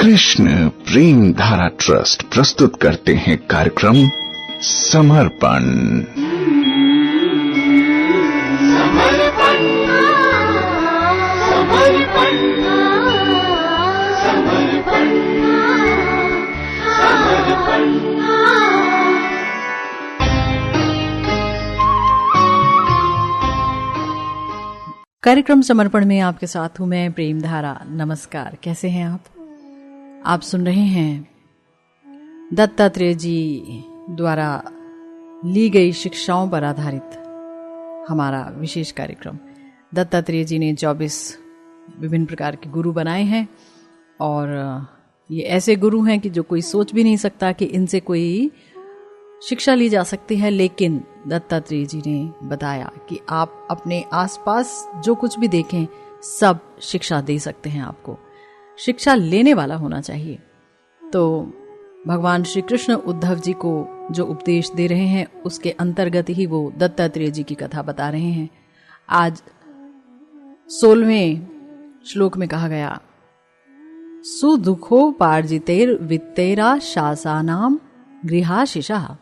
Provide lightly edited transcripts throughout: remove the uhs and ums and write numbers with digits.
कृष्ण प्रेम धारा ट्रस्ट प्रस्तुत करते हैं कार्यक्रम समर्पण। कार्यक्रम समर्पण में आपके साथ हूं मैं प्रेम धारा। नमस्कार, कैसे हैं आप सुन रहे हैं दत्तात्रेय जी द्वारा ली गई शिक्षाओं पर आधारित हमारा विशेष कार्यक्रम। दत्तात्रेय जी ने 24 विभिन्न प्रकार के गुरु बनाए हैं और ये ऐसे गुरु हैं कि जो कोई सोच भी नहीं सकता कि इनसे कोई शिक्षा ली जा सकती है, लेकिन दत्तात्रेय जी ने बताया कि आप अपने आसपास जो कुछ भी देखें सब शिक्षा दे सकते हैं। आपको शिक्षा लेने वाला होना चाहिए। तो भगवान श्री कृष्ण उद्धव जी को जो उपदेश दे रहे हैं उसके अंतर्गत ही वो दत्तात्रेय जी की कथा बता रहे हैं। आज 16वें श्लोक में कहा गया, सुदुखो पार्जितेर वित्तेरा शासानाम गृहाशिषा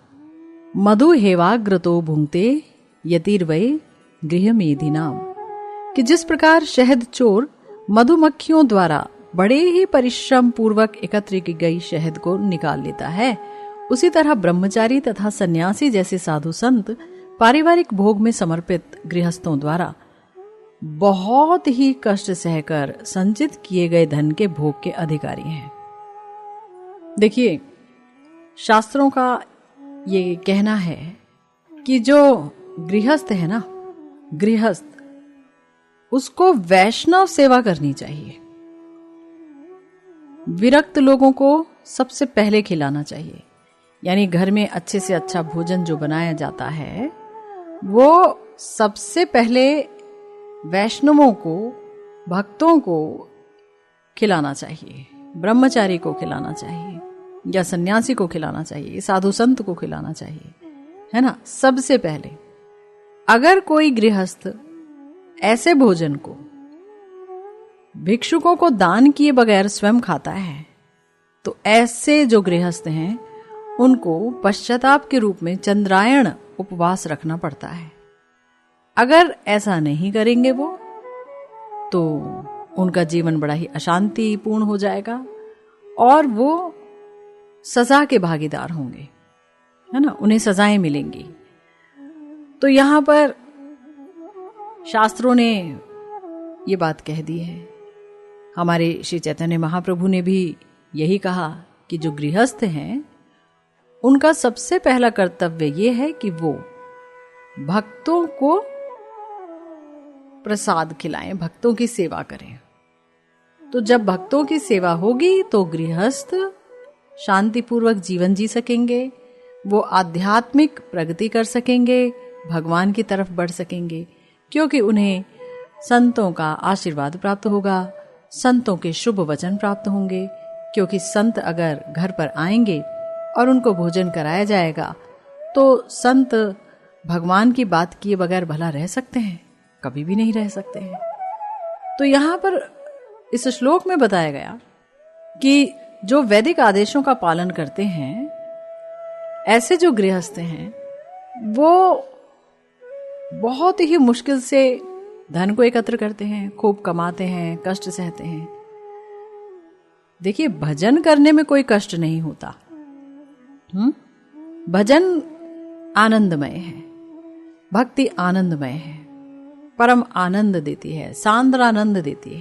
मधु हेवाग्रतो भुंक्ते यतिर्वै गृहमेधिनाम। कि जिस प्रकार शहद चोर मधुमक्खियों द्वारा बड़े ही परिश्रम पूर्वक एकत्र की गई शहद को निकाल लेता है, उसी तरह ब्रह्मचारी तथा सन्यासी जैसे साधु संत पारिवारिक भोग में समर्पित गृहस्थों द्वारा बहुत ही कष्ट सहकर संचित किए गए धन के भोग के अधिकारी हैं। देखिए, शास्त्रों का ये कहना है कि जो गृहस्थ है ना, गृहस्थ, उसको वैष्णव सेवा करनी चाहिए। विरक्त लोगों को सबसे पहले खिलाना चाहिए। यानी घर में अच्छे से अच्छा भोजन जो बनाया जाता है वो सबसे पहले वैष्णवों को, भक्तों को खिलाना चाहिए, ब्रह्मचारी को खिलाना चाहिए या सन्यासी को खिलाना चाहिए, साधु संत को खिलाना चाहिए, है ना। सबसे पहले अगर कोई गृहस्थ ऐसे भोजन को भिक्षुकों को दान किए बगैर स्वयं खाता है तो ऐसे जो गृहस्थ हैं उनको पश्चाताप के रूप में चंद्रायण उपवास रखना पड़ता है। अगर ऐसा नहीं करेंगे वो तो उनका जीवन बड़ा ही अशांतिपूर्ण हो जाएगा और वो सजा के भागीदार होंगे, है ना, उन्हें सजाएं मिलेंगी। तो यहां पर शास्त्रों ने ये बात कह दी है। हमारे श्री चैतन्य महाप्रभु ने भी यही कहा कि जो गृहस्थ हैं उनका सबसे पहला कर्तव्य ये है कि वो भक्तों को प्रसाद खिलाएं, भक्तों की सेवा करें। तो जब भक्तों की सेवा होगी तो गृहस्थ शांतिपूर्वक जीवन जी सकेंगे, वो आध्यात्मिक प्रगति कर सकेंगे, भगवान की तरफ बढ़ सकेंगे, क्योंकि उन्हें संतों का आशीर्वाद प्राप्त होगा, संतों के शुभ वचन प्राप्त होंगे। क्योंकि संत अगर घर पर आएंगे और उनको भोजन कराया जाएगा तो संत भगवान की बात किए बगैर भला रह सकते हैं? कभी भी नहीं रह सकते हैं। तो यहां पर इस श्लोक में बताया गया कि जो वैदिक आदेशों का पालन करते हैं, ऐसे जो गृहस्थ हैं वो बहुत ही मुश्किल से धन को एकत्र करते हैं, खूब कमाते हैं, कष्ट सहते हैं। देखिए, भजन करने में कोई कष्ट नहीं होता। भजन आनंदमय है, भक्ति आनंदमय है, परम आनंद देती है, सांद्र आनंद देती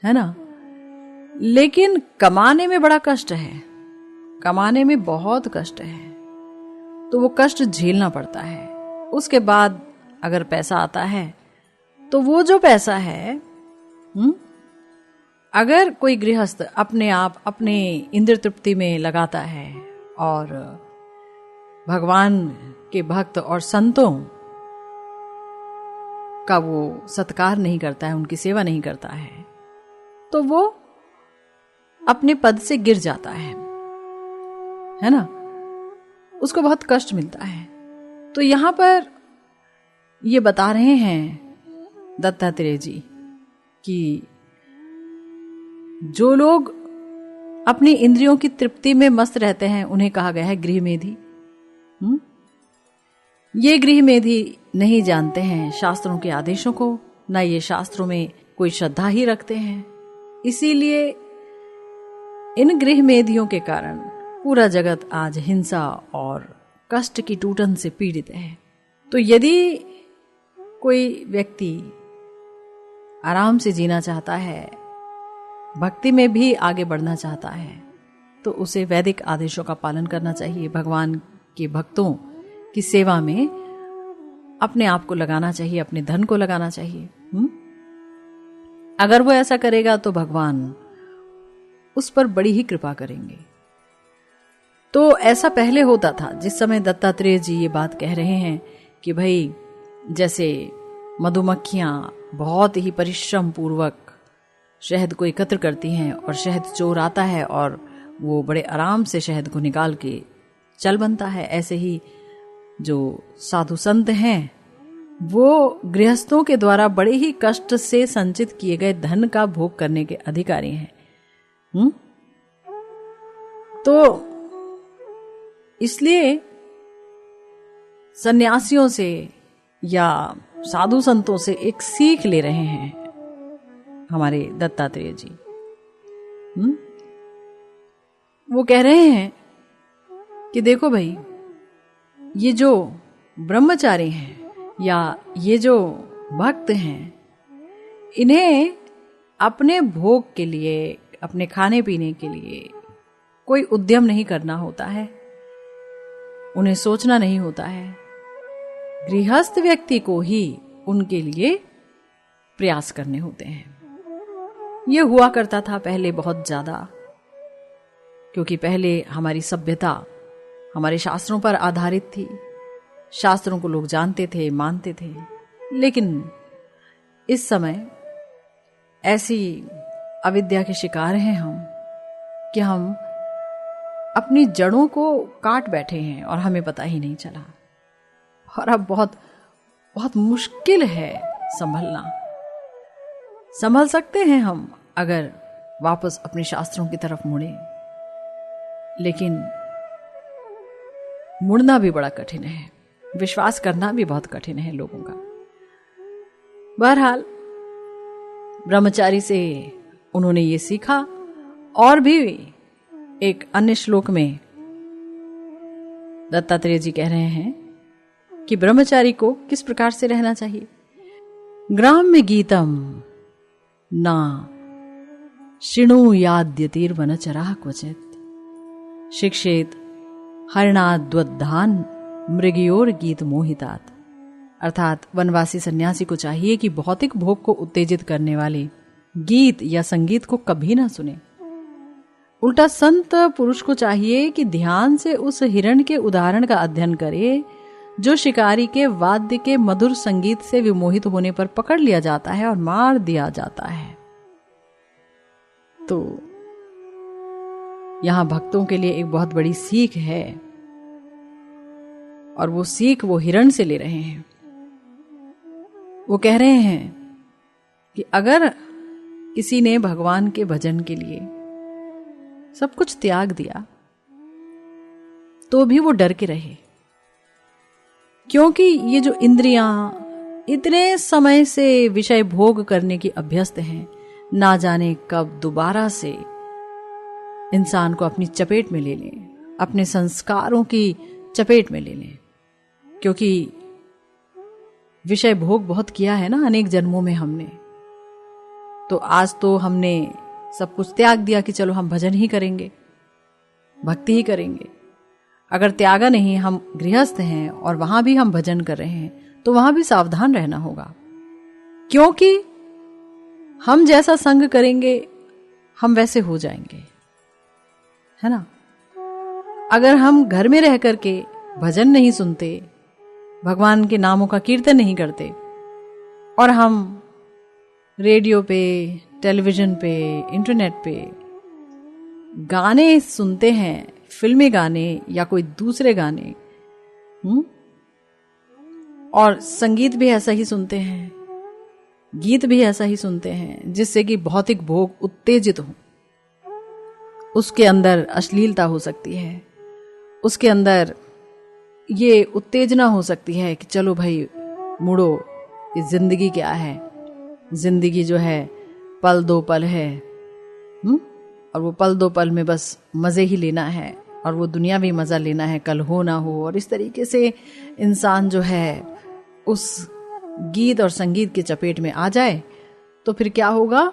है ना। लेकिन कमाने में बड़ा कष्ट है, कमाने में बहुत कष्ट है, तो वो कष्ट झेलना पड़ता है। उसके बाद अगर पैसा आता है तो वो जो पैसा है, अगर कोई गृहस्थ अपने आप अपने इंद्र तृप्ति में लगाता है और भगवान के भक्त और संतों का वो सत्कार नहीं करता है, उनकी सेवा नहीं करता है, तो वो अपने पद से गिर जाता है ना, उसको बहुत कष्ट मिलता है। तो यहां पर ये बता रहे हैं दत्तात्रेय जी कि जो लोग अपनी इंद्रियों की तृप्ति में मस्त रहते हैं, उन्हें कहा गया है गृह मेधी। ये गृह मेधी नहीं जानते हैं शास्त्रों के आदेशों को, ना ये शास्त्रों में कोई श्रद्धा ही रखते हैं। इसीलिए इन गृह मेधियों के कारण पूरा जगत आज हिंसा और कष्ट की टूटन से पीड़ित है। तो यदि कोई व्यक्ति आराम से जीना चाहता है, भक्ति में भी आगे बढ़ना चाहता है, तो उसे वैदिक आदेशों का पालन करना चाहिए। भगवान के भक्तों की सेवा में अपने आप को लगाना चाहिए, अपने धन को लगाना चाहिए। अगर वो ऐसा करेगा तो भगवान उस पर बड़ी ही कृपा करेंगे। तो ऐसा पहले होता था, जिस समय दत्तात्रेय जी ये बात कह रहे हैं कि भाई जैसे मधुमक्खियां बहुत ही परिश्रम पूर्वक शहद को एकत्र करती हैं और शहद चोर आता है और वो बड़े आराम से शहद को निकाल के चल बनता है, ऐसे ही जो साधु संत हैं वो गृहस्थों के द्वारा बड़े ही कष्ट से संचित किए गए धन का भोग करने के अधिकारी हैं। तो इसलिए सन्यासियों से या साधु संतों से एक सीख ले रहे हैं हमारे दत्तात्रेय जी। वो कह रहे हैं कि देखो भाई, ये जो ब्रह्मचारी हैं या ये जो भक्त हैं, इन्हें अपने भोग के लिए, अपने खाने पीने के लिए कोई उद्यम नहीं करना होता है, उन्हें सोचना नहीं होता है। गृहस्थ व्यक्ति को ही उनके लिए प्रयास करने होते हैं। यह हुआ करता था पहले बहुत ज्यादा, क्योंकि पहले हमारी सभ्यता हमारे शास्त्रों पर आधारित थी। शास्त्रों को लोग जानते थे, मानते थे। लेकिन इस समय ऐसी अविद्या के शिकार हैं हम कि हम अपनी जड़ों को काट बैठे हैं और हमें पता ही नहीं चला। और अब बहुत बहुत मुश्किल है संभलना। संभल सकते हैं हम अगर वापस अपने शास्त्रों की तरफ मुड़े, लेकिन मुड़ना भी बड़ा कठिन है, विश्वास करना भी बहुत कठिन है लोगों का। बहरहाल ब्रह्मचारी से उन्होंने ये सीखा। और भी एक अन्य श्लोक में दत्तात्रेय जी कह रहे हैं कि ब्रह्मचारी को किस प्रकार से रहना चाहिए। ग्राम्य गीतम ना शृणुयाद्यतिर्वनचराः क्वचित् शिक्षेत हरिणाद्वद्धान मृगयोर गीत मोहितात। अर्थात वनवासी सन्यासी को चाहिए कि भौतिक भोग को उत्तेजित करने वाले गीत या संगीत को कभी ना सुने। उल्टा संत पुरुष को चाहिए कि ध्यान से उस हिरण के उदाहरण का अध्ययन करे जो शिकारी के वाद्य के मधुर संगीत से विमोहित होने पर पकड़ लिया जाता है और मार दिया जाता है। तो यहां भक्तों के लिए एक बहुत बड़ी सीख है, और वो सीख वो हिरण से ले रहे हैं। वो कह रहे हैं कि अगर किसी ने भगवान के भजन के लिए सब कुछ त्याग दिया तो भी वो डर के रहे, क्योंकि ये जो इंद्रियां इतने समय से विषय भोग करने की अभ्यस्त हैं, ना जाने कब दोबारा से इंसान को अपनी चपेट में ले लें, अपने संस्कारों की चपेट में ले लें। क्योंकि विषय भोग बहुत किया है ना अनेक जन्मों में हमने, तो आज तो हमने सब कुछ त्याग दिया कि चलो हम भजन ही करेंगे, भक्ति ही करेंगे। अगर त्यागा नहीं, हम गृहस्थ हैं और वहां भी हम भजन कर रहे हैं, तो वहां भी सावधान रहना होगा, क्योंकि हम जैसा संग करेंगे हम वैसे हो जाएंगे, है ना। अगर हम घर में रह करके भजन नहीं सुनते, भगवान के नामों का कीर्तन नहीं करते, और हम रेडियो पे, टेलीविजन पे, इंटरनेट पे गाने सुनते हैं, फिल्मी गाने या कोई दूसरे गाने, और संगीत भी ऐसा ही सुनते हैं, गीत भी ऐसा ही सुनते हैं, जिससे कि भौतिक भोग उत्तेजित हो, उसके अंदर अश्लीलता हो सकती है, उसके अंदर ये उत्तेजना हो सकती है कि चलो भाई मुड़ो, ये जिंदगी क्या है, जिंदगी जो है पल दो पल है, और वो पल दो पल में बस मज़े ही लेना है, और वो दुनिया भी मज़ा लेना है, कल हो ना हो। और इस तरीके से इंसान जो है उस गीत और संगीत के चपेट में आ जाए तो फिर क्या होगा,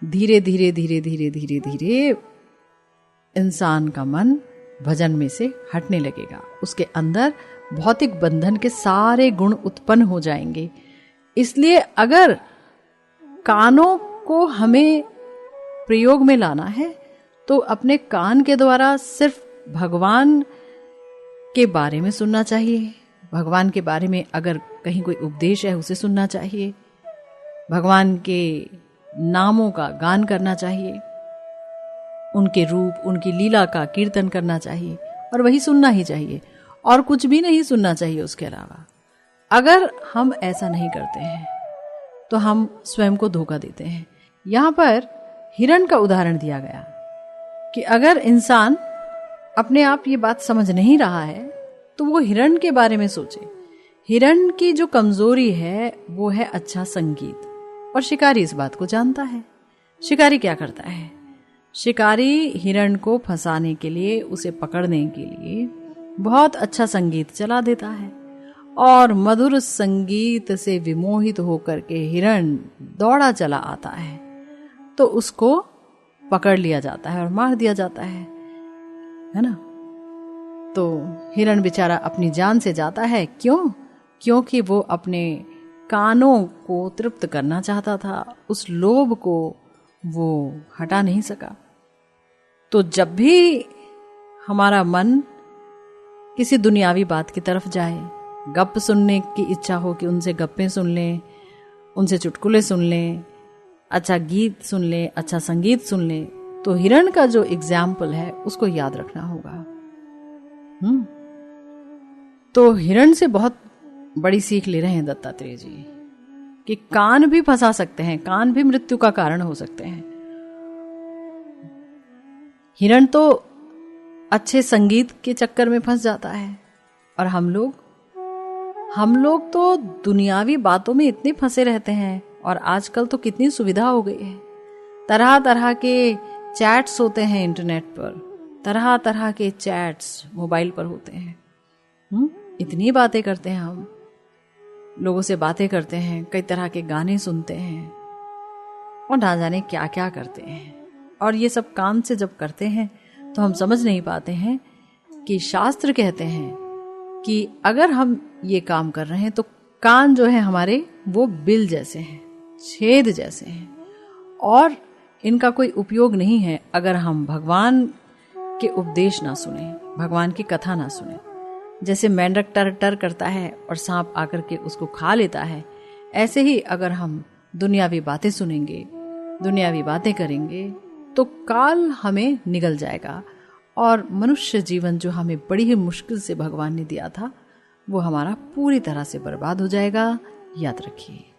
धीरे धीरे धीरे धीरे धीरे धीरे इंसान का मन भजन में से हटने लगेगा, उसके अंदर भौतिक बंधन के सारे गुण उत्पन्न हो जाएंगे। इसलिए अगर कानों को हमें प्रयोग में लाना है तो अपने कान के द्वारा सिर्फ भगवान के बारे में सुनना चाहिए, भगवान के बारे में अगर कहीं कोई उपदेश है उसे सुनना चाहिए, भगवान के नामों का गान करना चाहिए, उनके रूप उनकी लीला का कीर्तन करना चाहिए, और वही सुनना ही चाहिए, और कुछ भी नहीं सुनना चाहिए उसके अलावा। अगर हम ऐसा नहीं करते हैं तो हम स्वयं को धोखा देते हैं। यहाँ पर हिरण का उदाहरण दिया गया कि अगर इंसान अपने आप ये बात समझ नहीं रहा है तो वो हिरण के बारे में सोचे। हिरण की जो कमजोरी है वो है अच्छा संगीत, और शिकारी इस बात को जानता है। शिकारी क्या करता है, शिकारी हिरण को फंसाने के लिए, उसे पकड़ने के लिए बहुत अच्छा संगीत चला देता है, और मधुर संगीत से विमोहित होकर के हिरण दौड़ा चला आता है, तो उसको पकड़ लिया जाता है और मार दिया जाता है ना। तो हिरण बेचारा अपनी जान से जाता है, क्यों? क्योंकि वो अपने कानों को तृप्त करना चाहता था, उस लोभ को वो हटा नहीं सका। तो जब भी हमारा मन किसी दुनियावी बात की तरफ जाए, गप सुनने की इच्छा हो कि उनसे गप्पें सुन लें, उनसे चुटकुले सुन लें, अच्छा गीत सुन लें, अच्छा संगीत सुन लें, तो हिरण का जो एग्जाम्पल है उसको याद रखना होगा। तो हिरण से बहुत बड़ी सीख ले रहे हैं दत्तात्रेय जी कि कान भी फंसा सकते हैं, कान भी मृत्यु का कारण हो सकते हैं। हिरण तो अच्छे संगीत के चक्कर में फंस जाता है, और हम लोग तो दुनियावी बातों में इतने फंसे रहते हैं। और आजकल तो कितनी सुविधा हो गई है, तरह तरह के चैट्स होते हैं इंटरनेट पर, तरह तरह के चैट्स मोबाइल पर होते हैं। इतनी बातें करते हैं, हम लोगों से बातें करते हैं, कई तरह के गाने सुनते हैं, और ना जाने क्या क्या करते हैं। और ये सब कान से जब करते हैं तो हम समझ नहीं पाते हैं कि शास्त्र कहते हैं कि अगर हम ये काम कर रहे हैं तो कान जो है हमारे वो बिल जैसे हैं, छेद जैसे हैं, और इनका कोई उपयोग नहीं है अगर हम भगवान के उपदेश ना सुने, भगवान की कथा ना सुने। जैसे मेंढक टर टर करता है और सांप आकर के उसको खा लेता है, ऐसे ही अगर हम दुनियावी बातें सुनेंगे, दुनियावी बातें करेंगे, तो काल हमें निगल जाएगा, और मनुष्य जीवन जो हमें बड़ी ही मुश्किल से भगवान ने दिया था वो हमारा पूरी तरह से बर्बाद हो जाएगा। याद रखिए।